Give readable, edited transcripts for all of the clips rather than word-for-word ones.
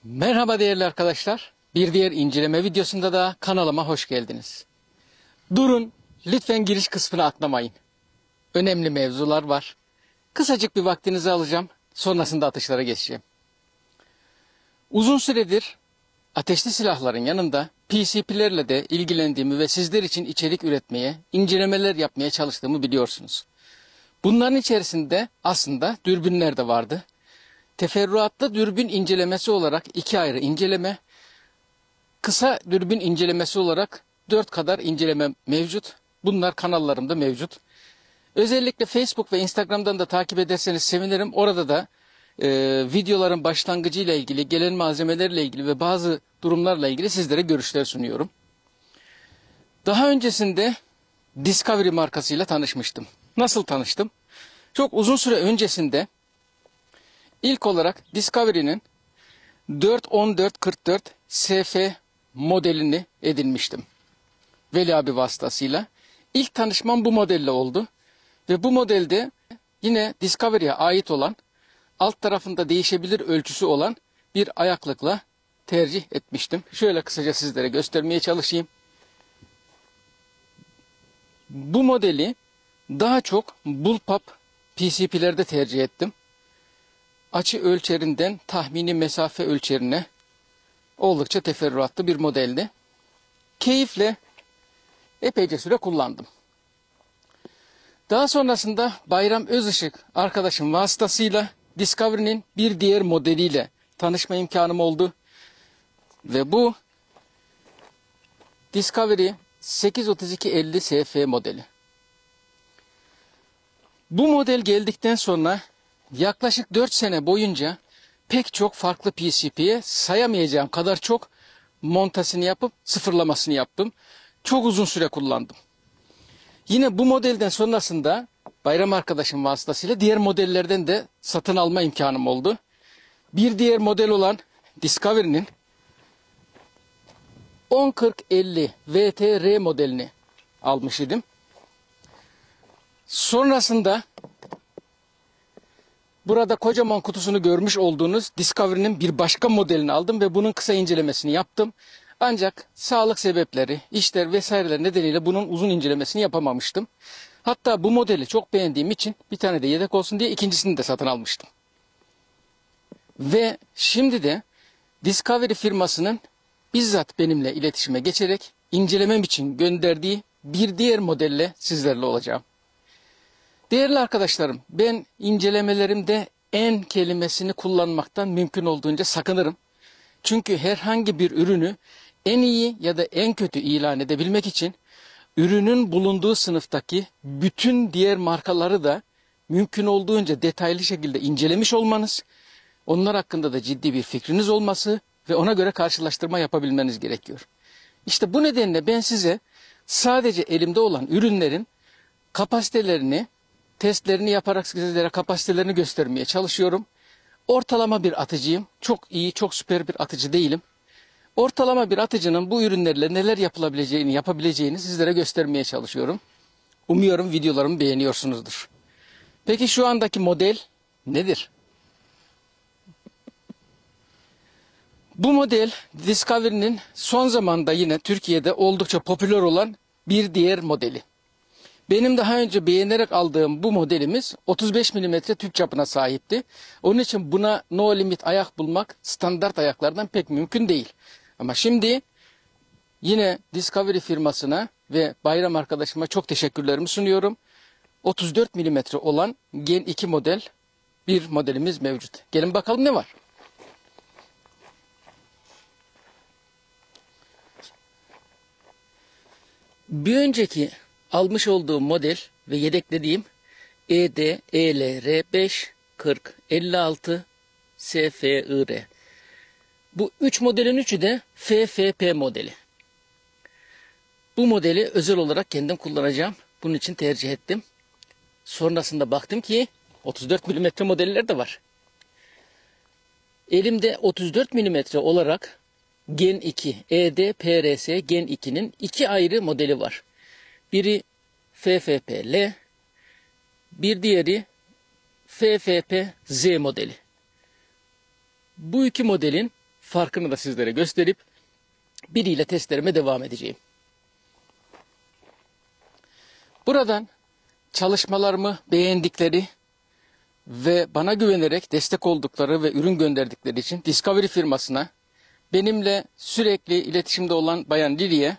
Merhaba değerli arkadaşlar. Bir diğer inceleme videosunda da kanalıma hoş geldiniz. Durun, lütfen giriş kısmını atlamayın. Önemli mevzular var. Kısacık bir vaktinizi alacağım. Sonrasında atışlara geçeceğim. Uzun süredir ateşli silahların yanında PCP'lerle de ilgilendiğimi ve sizler için içerik üretmeye, incelemeler yapmaya çalıştığımı biliyorsunuz. Bunların içerisinde aslında dürbünler de vardı. Teferruatlı dürbün incelemesi olarak 2 ayrı inceleme, kısa dürbün incelemesi olarak 4 kadar inceleme mevcut. Bunlar kanallarımda mevcut. Özellikle Facebook ve Instagram'dan da takip ederseniz sevinirim. Orada da videoların başlangıcı ile ilgili, gelen malzemelerle ilgili ve bazı durumlarla ilgili sizlere görüşler sunuyorum. Daha öncesinde Discovery markasıyla tanışmıştım. Nasıl tanıştım? Çok uzun süre öncesinde ilk olarak Discovery'nin 41444 SF modelini edinmiştim. Veli abi vasıtasıyla. İlk tanışmam bu modelle oldu. Ve bu modelde yine Discovery'e ait olan, alt tarafında değişebilir ölçüsü olan bir ayaklıkla tercih etmiştim. Şöyle kısaca sizlere göstermeye çalışayım. Bu modeli daha çok bullpup PCP'lerde tercih ettim. Açı ölçerinden tahmini mesafe ölçerine oldukça teferruatlı bir modeldi. Keyifle epeyce süre kullandım. Daha sonrasında Bayram Özışık arkadaşım vasıtasıyla Discovery'nin bir diğer modeliyle tanışma imkanım oldu. Ve bu Discovery 83250 SF modeli. Bu model geldikten sonra yaklaşık 4 sene boyunca pek çok farklı PCP'ye sayamayacağım kadar çok montasını yapıp sıfırlamasını yaptım. Çok uzun süre kullandım. Yine bu modelden sonrasında Bayram arkadaşım vasıtasıyla diğer modellerden de satın alma imkanım oldu. Bir diğer model olan Discovery'nin 104050 VTR modelini almış idim. Sonrasında burada kocaman kutusunu görmüş olduğunuz Discovery'nin bir başka modelini aldım ve bunun kısa incelemesini yaptım. Ancak sağlık sebepleri, işler vesaireler nedeniyle bunun uzun incelemesini yapamamıştım. Hatta bu modeli çok beğendiğim için bir tane de yedek olsun diye ikincisini de satın almıştım. Ve şimdi de Discovery firmasının bizzat benimle iletişime geçerek incelemem için gönderdiği bir diğer modelle sizlerle olacağım. Değerli arkadaşlarım, ben incelemelerimde en kelimesini kullanmaktan mümkün olduğunca sakınırım. Çünkü herhangi bir ürünü en iyi ya da en kötü ilan edebilmek için ürünün bulunduğu sınıftaki bütün diğer markaları da mümkün olduğunca detaylı şekilde incelemiş olmanız, onlar hakkında da ciddi bir fikriniz olması ve ona göre karşılaştırma yapabilmeniz gerekiyor. İşte bu nedenle ben size sadece elimde olan ürünlerin kapasitelerini, testlerini yaparak sizlere kapasitelerini göstermeye çalışıyorum. Ortalama bir atıcıyım. Çok iyi, çok süper bir atıcı değilim. Ortalama bir atıcının bu ürünlerle neler yapabileceğini sizlere göstermeye çalışıyorum. Umuyorum videolarımı beğeniyorsunuzdur. Peki şu andaki model nedir? Bu model Discovery'nin son zamanda yine Türkiye'de oldukça popüler olan bir diğer modeli. Benim daha önce beğenerek aldığım bu modelimiz 35 mm tüp çapına sahipti. Onun için buna no limit ayak bulmak standart ayaklardan pek mümkün değil. Ama şimdi yine Discovery firmasına ve Bayram arkadaşıma çok teşekkürlerimi sunuyorum. 34 mm olan Gen 2 model bir modelimiz mevcut. Gelin bakalım ne var? Bir önceki almış olduğum model ve yedeklediğim ED ELR5 40 56 SFIR. Bu 3 modelin üçü de FFP modeli. Bu modeli özel olarak kendim kullanacağım. Bunun için tercih ettim. Sonrasında baktım ki 34 mm modeller de var. Elimde 34 mm olarak Gen 2 ED PRS Gen 2'nin 2 ayrı modeli var. Biri FFP-L, bir diğeri FFP-Z modeli. Bu iki modelin farkını da sizlere gösterip biriyle testlerime devam edeceğim. Buradan çalışmalarımı beğendikleri ve bana güvenerek destek oldukları ve ürün gönderdikleri için Discovery firmasına, benimle sürekli iletişimde olan Bayan Lili'ye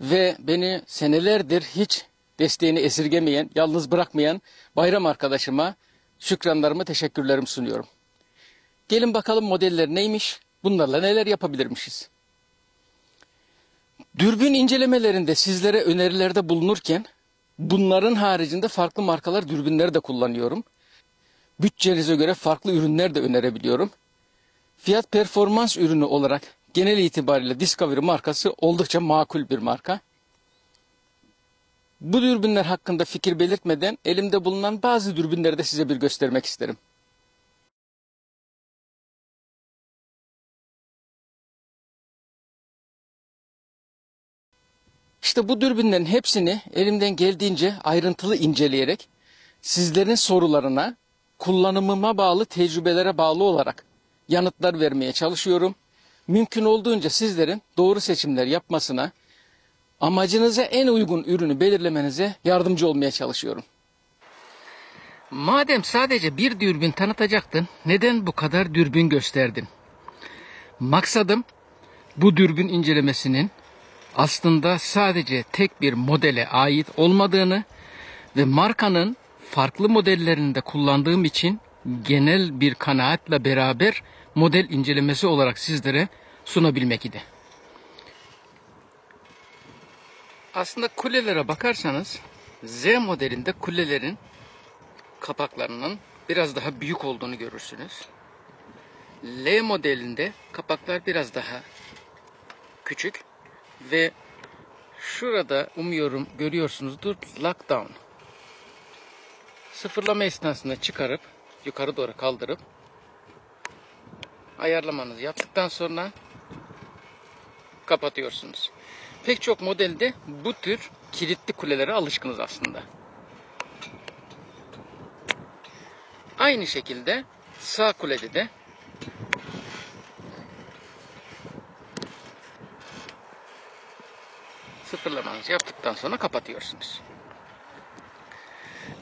ve beni senelerdir hiç desteğini esirgemeyen, yalnız bırakmayan Bayram arkadaşıma şükranlarımı, teşekkürlerimi sunuyorum. Gelin bakalım modeller neymiş, bunlarla neler yapabilirmişiz. Dürbün incelemelerinde sizlere önerilerde bulunurken bunların haricinde farklı markalar dürbünleri de kullanıyorum. Bütçenize göre farklı ürünler de önerebiliyorum. Fiyat performans ürünü olarak genel itibariyle Discovery markası oldukça makul bir marka. Bu dürbünler hakkında fikir belirtmeden elimde bulunan bazı dürbünleri de size bir göstermek isterim. İşte bu dürbünlerin hepsini elimden geldiğince ayrıntılı inceleyerek sizlerin sorularına, kullanımıma bağlı, tecrübelere bağlı olarak yanıtlar vermeye çalışıyorum. Mümkün olduğunca sizlerin doğru seçimler yapmasına, amacınıza en uygun ürünü belirlemenize yardımcı olmaya çalışıyorum. Madem sadece bir dürbün tanıtacaktın, neden bu kadar dürbün gösterdin? Maksadım bu dürbün incelemesinin aslında sadece tek bir modele ait olmadığını ve markanın farklı modellerini de kullandığım için genel bir kanaatle beraber model incelemesi olarak sizlere sunabilmek idi. Aslında kulelere bakarsanız Z modelinde kulelerin kapaklarının biraz daha büyük olduğunu görürsünüz. L modelinde kapaklar biraz daha küçük ve şurada umuyorum görüyorsunuzdur lockdown. Sıfırlama esnasında çıkarıp yukarı doğru kaldırıp ayarlamanızı yaptıktan sonra kapatıyorsunuz. Pek çok modelde bu tür kilitli kulelere alışkınız aslında. Aynı şekilde sağ kulede de sıfırlamanızı yaptıktan sonra kapatıyorsunuz.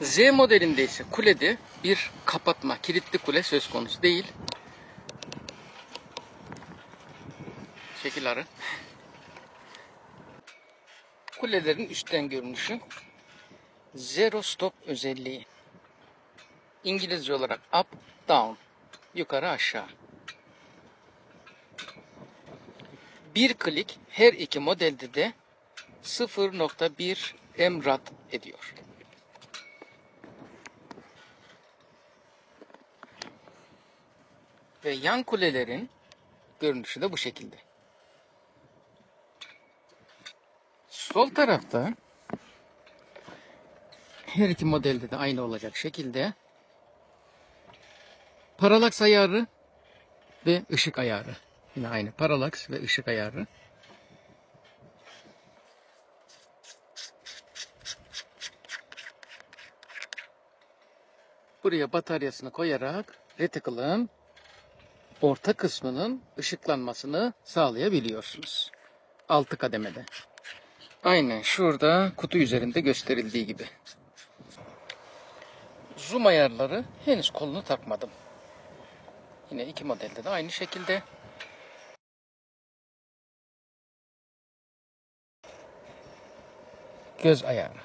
Z modelinde ise kulede bir kapatma, kilitli kule söz konusu değil. Şekil arı. Kulelerin üstten görünüşü Zero Stop özelliği. İngilizce olarak up, down, yukarı aşağı. Bir klik her iki modelde de 0.1 emrad ediyor. Ve yan kulelerin görünüşü de bu şekilde. Sol tarafta her iki modelde de aynı olacak şekilde paralaks ayarı ve ışık ayarı. Yine aynı paralaks ve ışık ayarı. Buraya bataryasını koyarak reticle'ın orta kısmının ışıklanmasını sağlayabiliyorsunuz. 6 kademede. Aynen şurada kutu üzerinde gösterildiği gibi. Zoom ayarları henüz kolunu takmadım. Yine iki modelde de aynı şekilde. Göz ayarı.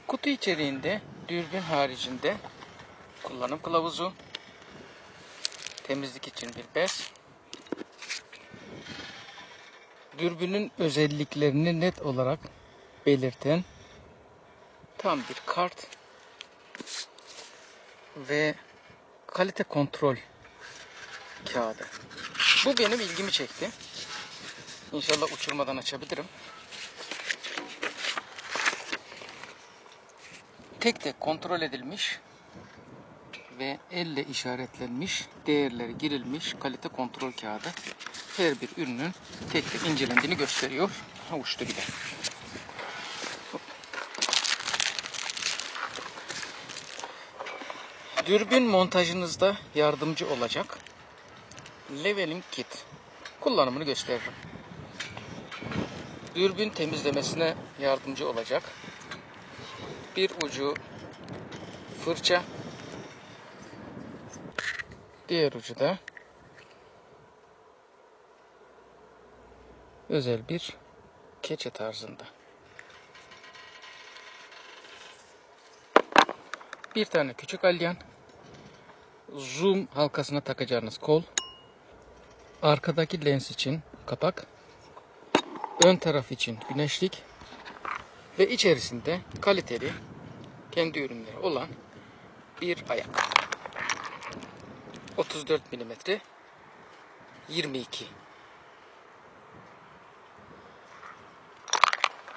Kutu içeriğinde dürbün haricinde kullanım kılavuzu, temizlik için bir bez, dürbünün özelliklerini net olarak belirten tam bir kart ve kalite kontrol kağıdı. Bu benim ilgimi çekti. İnşallah uçurmadan açabilirim. Tek tek kontrol edilmiş ve elle işaretlenmiş, değerleri girilmiş kalite kontrol kağıdı her bir ürünün tek tek incelendiğini gösteriyor. Ha, uçtu bile. Dürbün montajınızda yardımcı olacak Leveling Kit. Kullanımını gösteririm. Dürbün temizlemesine yardımcı olacak. Bir ucu fırça, diğer ucu da özel bir keçe tarzında. Bir tane küçük alyan, zoom halkasına takacağınız kol, arkadaki lens için kapak, ön taraf için güneşlik ve içerisinde kaliteli kendi ürünleri olan bir ayak. 34 mm 22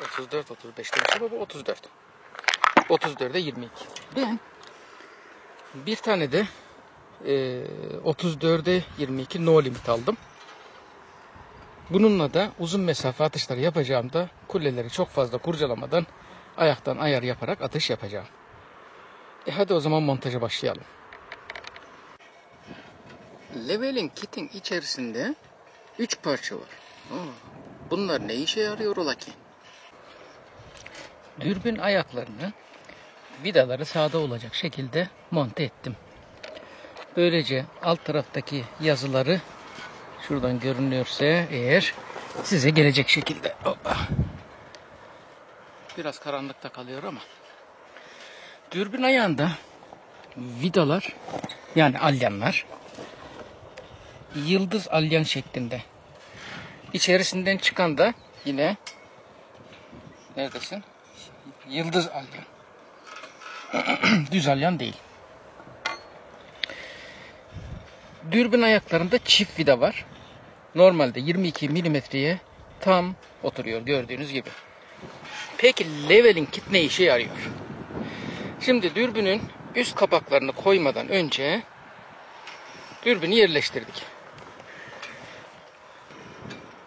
34 35 demiştim ama bu 34. 34'e 22. Ben bir tane de 34'e 22 no limit aldım. Bununla da uzun mesafe atışları yapacağımda kuleleri çok fazla kurcalamadan ayaktan ayar yaparak atış yapacağım. Hadi o zaman montaja başlayalım. Leveling Kit'in içerisinde 3 parça var. Bunlar ne işe yarıyor ola ki? Dürbün ayaklarını vidaları sağda olacak şekilde monte ettim. Böylece alt taraftaki yazıları şuradan görünüyorsa eğer size gelecek şekilde. Hoppa. Biraz karanlıkta kalıyor ama. Dürbün ayağında vidalar yani alyanlar yıldız alyan şeklinde. İçerisinden çıkan da yine neredesin? Yıldız alyan. Düz alyan değil. Dürbün ayaklarında çift vida var. Normalde 22 milimetreye tam oturuyor gördüğünüz gibi. Peki Leveling Kit ne işe yarıyor? Şimdi dürbünün üst kapaklarını koymadan önce dürbünü yerleştirdik.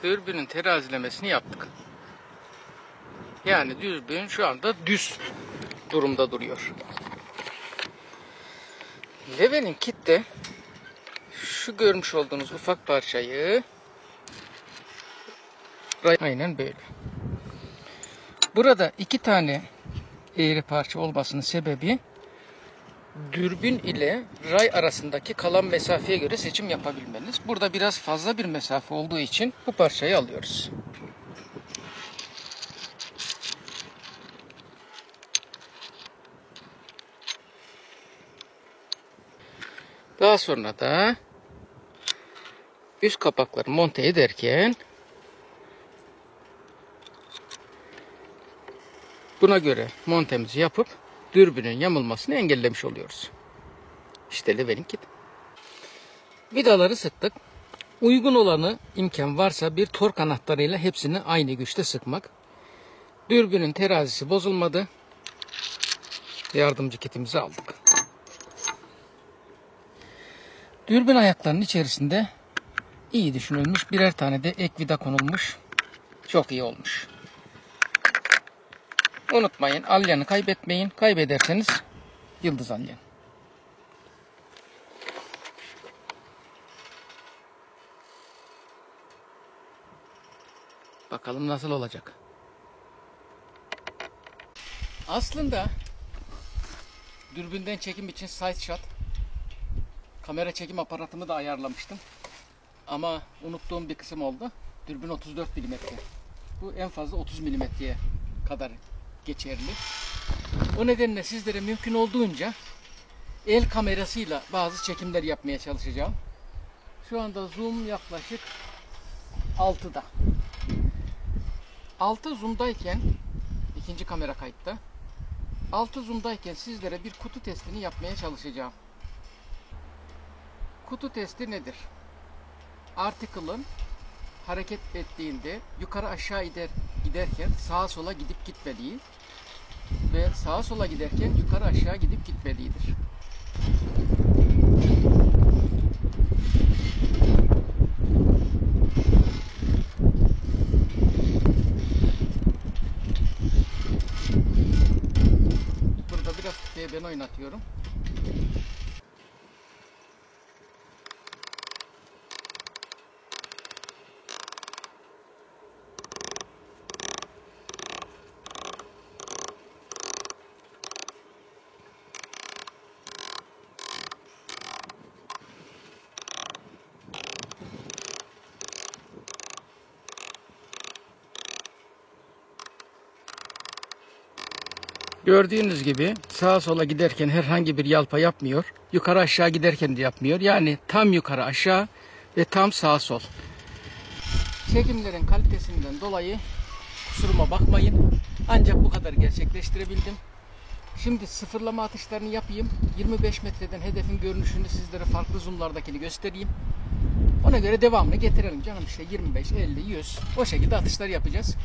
Dürbünün terazilemesini yaptık. Yani dürbün şu anda düz durumda duruyor. Leveling Kit'te şu görmüş olduğunuz ufak parçayı aynen böyle. Burada 2 tane eğri parça olmasının sebebi dürbün ile ray arasındaki kalan mesafeye göre seçim yapabilmeniz. Burada biraz fazla bir mesafe olduğu için bu parçayı alıyoruz. Daha sonra da üst kapakları monte ederken buna göre montemizi yapıp dürbünün yamulmasını engellemiş oluyoruz. İşte Leveling Kit. Vidaları sıktık. Uygun olanı imkan varsa bir tork anahtarıyla hepsini aynı güçte sıkmak. Dürbünün terazisi bozulmadı. Yardımcı kitimizi aldık. Dürbün ayaklarının içerisinde iyi düşünülmüş birer tane de ek vida konulmuş. Çok iyi olmuş. Unutmayın, alyanı kaybetmeyin. Kaybederseniz yıldız alyan. Bakalım nasıl olacak. Aslında dürbünden çekim için side shot kamera çekim aparatımı da ayarlamıştım. Ama unuttuğum bir kısım oldu. Dürbün 34 mm. Bu en fazla 30 mm'ye kadar geçerli. O nedenle sizlere mümkün olduğunca el kamerasıyla bazı çekimler yapmaya çalışacağım. Şu anda zoom yaklaşık 6'da. 6 zoom'dayken ikinci kamera kayıtta. 6 zoom'dayken sizlere bir kutu testini yapmaya çalışacağım. Kutu testi nedir? Article'ın hareket ettiğinde yukarı aşağı giderken sağa sola gidip gitmediği ve sağa sola giderken yukarı aşağı gidip gitmediğidir. Burada biraz ben oynatıyorum. Gördüğünüz gibi sağa sola giderken herhangi bir yalpa yapmıyor. Yukarı aşağı giderken de yapmıyor. Yani tam yukarı aşağı ve tam sağ sol. Çekimlerin kalitesinden dolayı kusuruma bakmayın. Ancak bu kadar gerçekleştirebildim. Şimdi sıfırlama atışlarını yapayım. 25 metreden hedefin görünüşünü sizlere farklı zoomlardakini göstereyim. Ona göre devamını getirelim canım, işte 25, 50, 100 o şekilde atışlar yapacağız.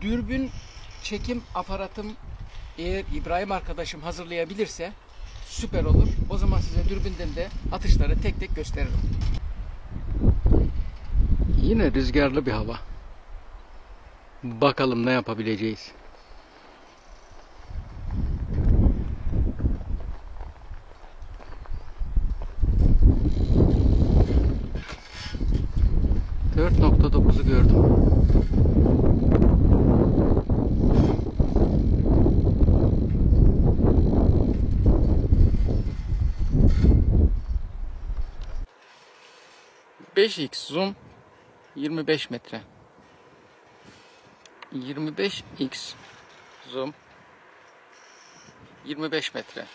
Dürbün çekim aparatım eğer İbrahim arkadaşım hazırlayabilirse süper olur. O zaman size dürbünden de atışları tek tek gösteririm. Yine rüzgarlı bir hava. Bakalım ne yapabileceğiz. .9'u gördüm. ...5x zoom... ...25 metre. 25x zoom... ...25 metre.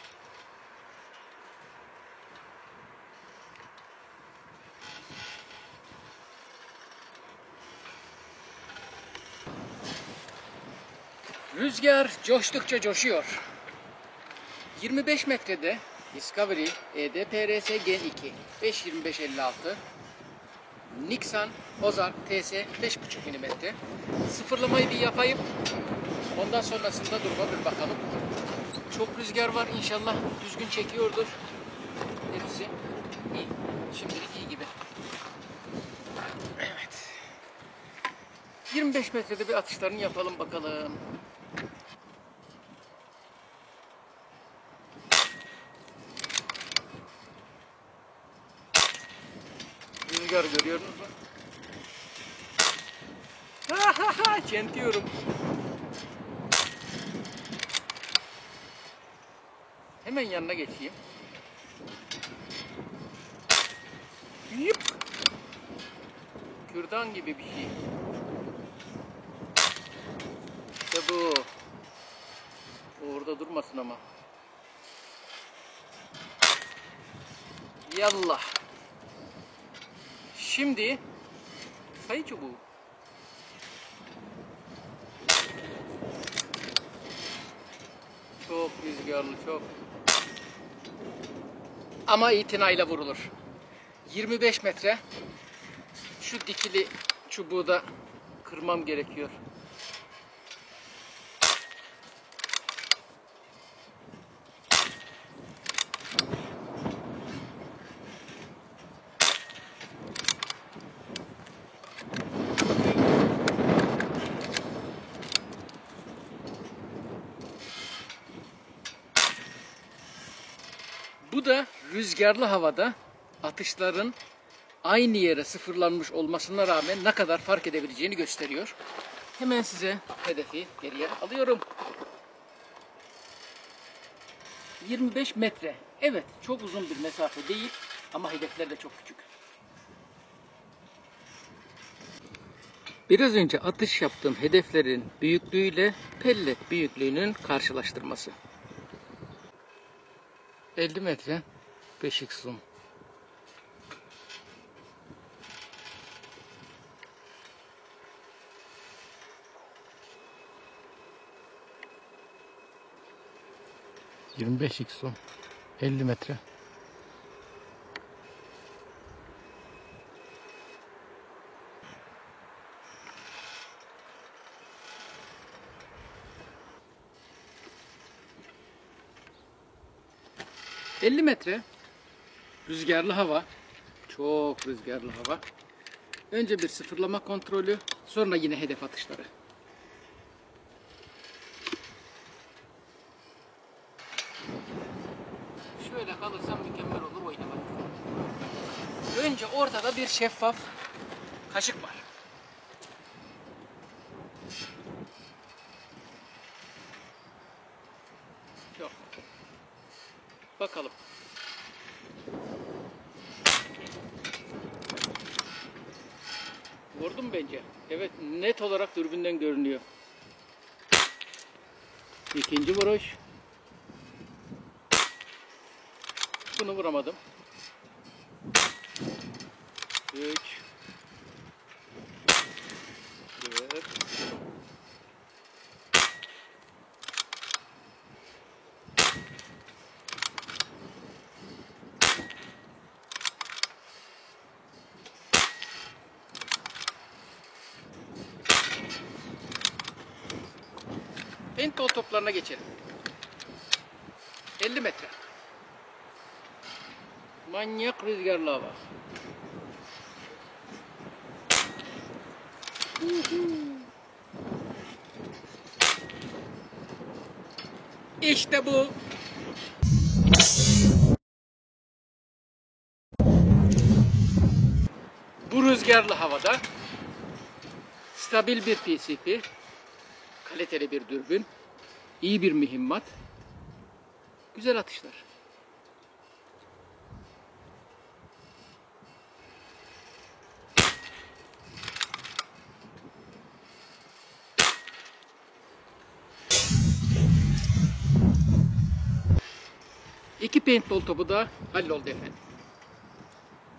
Rüzgar coştukça coşuyor. 25 metrede Discovery EDPRS Gen 2 5.25-56, Nixon Ozark TS 5.5 mm. Sıfırlamayı bir yapayım. Ondan sonrasında duruma bir bakalım. Çok rüzgar var, inşallah düzgün çekiyordur. Hepsi iyi. Şimdilik iyi gibi. Evet. 25 metrede bir atışlarını yapalım bakalım. Rüzgar görüyorsunuz mu? Çentiyorum. Hemen yanına geçeyim. Yıp. Kürdan gibi bir şey. İşte bu. Orada durmasın ama. Yallah. Şimdi sayı çubuğu. Çok rüzgarlı, çok. Ama itinayla vurulur. 25 metre. Şu dikili çubuğu da kırmam gerekiyor. Bu da rüzgarlı havada atışların aynı yere sıfırlanmış olmasına rağmen ne kadar fark edebileceğini gösteriyor. Hemen size hedefi geriye alıyorum. 25 metre. Evet, çok uzun bir mesafe değil ama hedefler de çok küçük. Biraz önce atış yaptığım hedeflerin büyüklüğüyle pellet büyüklüğünün karşılaştırması. 50 metre 5x zoom. ...25x zoom... ...50 metre... ...50 metre... ...rüzgarlı hava... ...çok rüzgarlı hava... ...önce bir sıfırlama kontrolü... ...sonra yine hedef atışları... Şöyle kalırsam mükemmel olur oynamak. Önce ortada bir şeffaf kaşık var. Yok. Bakalım. Vurdum bence. Evet, net olarak dürbünden görünüyor. İkinci vuruş. Bunu vuramadım. 3 4 Paintball toplarına geçelim. 50 metre. Manyak rüzgarlı hava. İşte bu. Bu rüzgarlı havada stabil bir PCP, kaliteli bir dürbün, iyi bir mühimmat, güzel atışlar. İki paintball topu da halloldu efendim.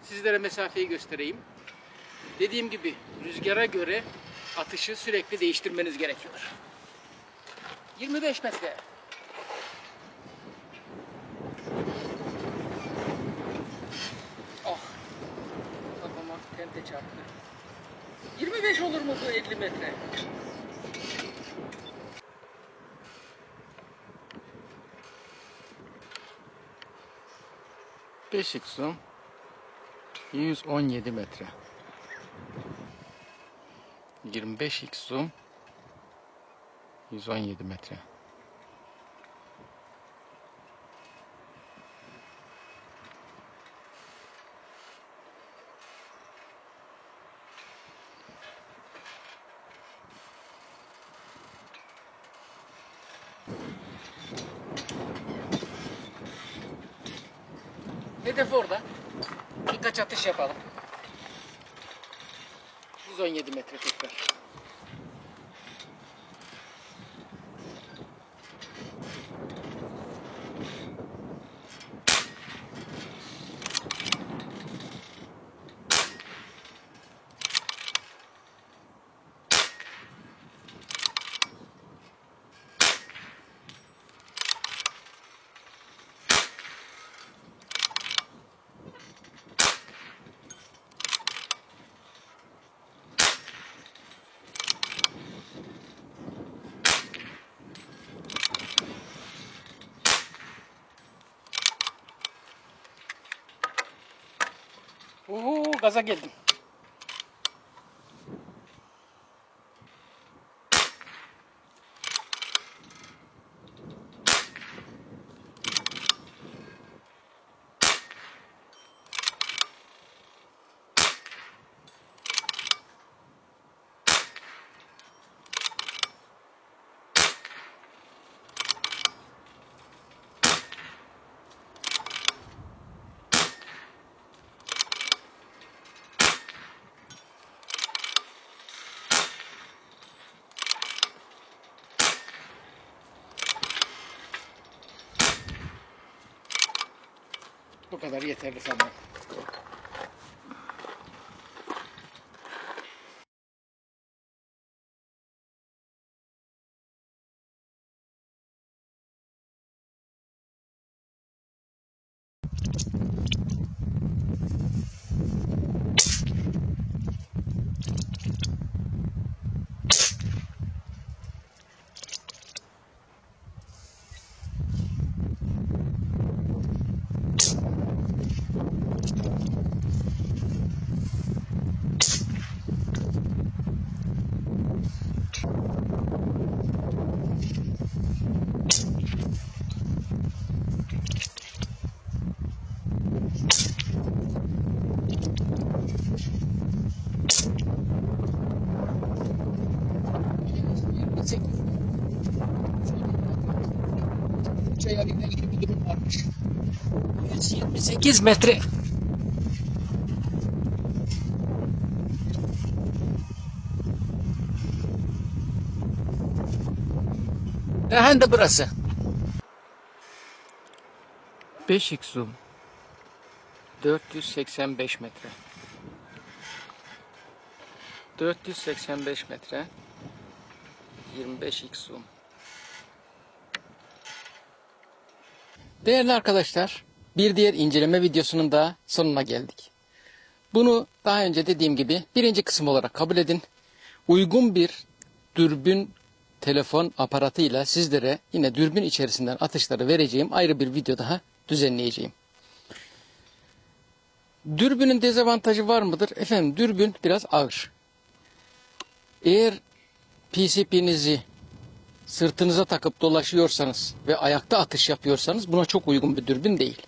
Sizlere mesafeyi göstereyim. Dediğim gibi rüzgara göre atışı sürekli değiştirmeniz gerekiyor. 25 metre. Oh. Kafama tente çarptı. 25 olur mu bu 50 metre? Beşik zoom 117 metre. 25x zoom 117 metre. Hedef orada. Birkaç atış yapalım. 117 metre tekrar. Gaza geldim. Bu kadar yeterli sanırım. Çayarıyla ilgili bir durum varmış. 128 metre. Hem de burası. 5x zoom. 485 metre. 485 metre. 25x zoom. Değerli arkadaşlar, bir diğer inceleme videosunun da sonuna geldik. Bunu daha önce dediğim gibi birinci kısım olarak kabul edin. Uygun bir dürbün telefon aparatıyla sizlere yine dürbün içerisinden atışları vereceğim ayrı bir video daha düzenleyeceğim. Dürbünün dezavantajı var mıdır? Efendim, dürbün biraz ağır. Eğer PCP'nizi sırtınıza takıp dolaşıyorsanız ve ayakta atış yapıyorsanız buna çok uygun bir dürbün değil.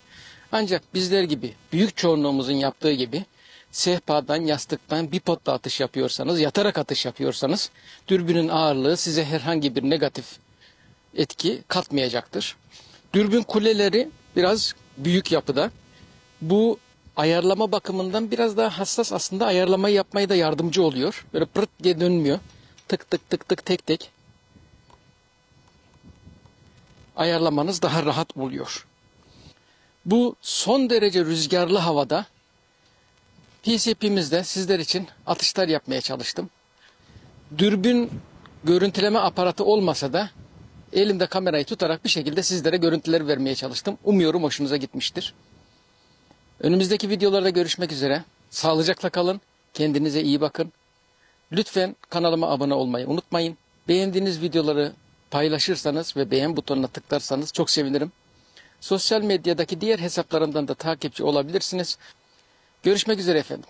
Ancak bizler gibi, büyük çoğunluğumuzun yaptığı gibi sehpadan, yastıktan, bipodla atış yapıyorsanız, yatarak atış yapıyorsanız dürbünün ağırlığı size herhangi bir negatif etki katmayacaktır. Dürbün kuleleri biraz büyük yapıda. Bu ayarlama bakımından biraz daha hassas, aslında ayarlamayı yapmayı da yardımcı oluyor. Böyle pırt diye dönmüyor. Tık tık tık tık tek tek ayarlamanız daha rahat oluyor. Bu son derece rüzgarlı havada PCP'mizde sizler için atışlar yapmaya çalıştım. Dürbün görüntüleme aparatı olmasa da elimde kamerayı tutarak bir şekilde sizlere görüntüler vermeye çalıştım. Umuyorum hoşunuza gitmiştir. Önümüzdeki videolarda görüşmek üzere. Sağlıcakla kalın. Kendinize iyi bakın. Lütfen kanalıma abone olmayı unutmayın. Beğendiğiniz videoları paylaşırsanız ve beğen butonuna tıklarsanız çok sevinirim. Sosyal medyadaki diğer hesaplarımdan da takipçi olabilirsiniz. Görüşmek üzere efendim.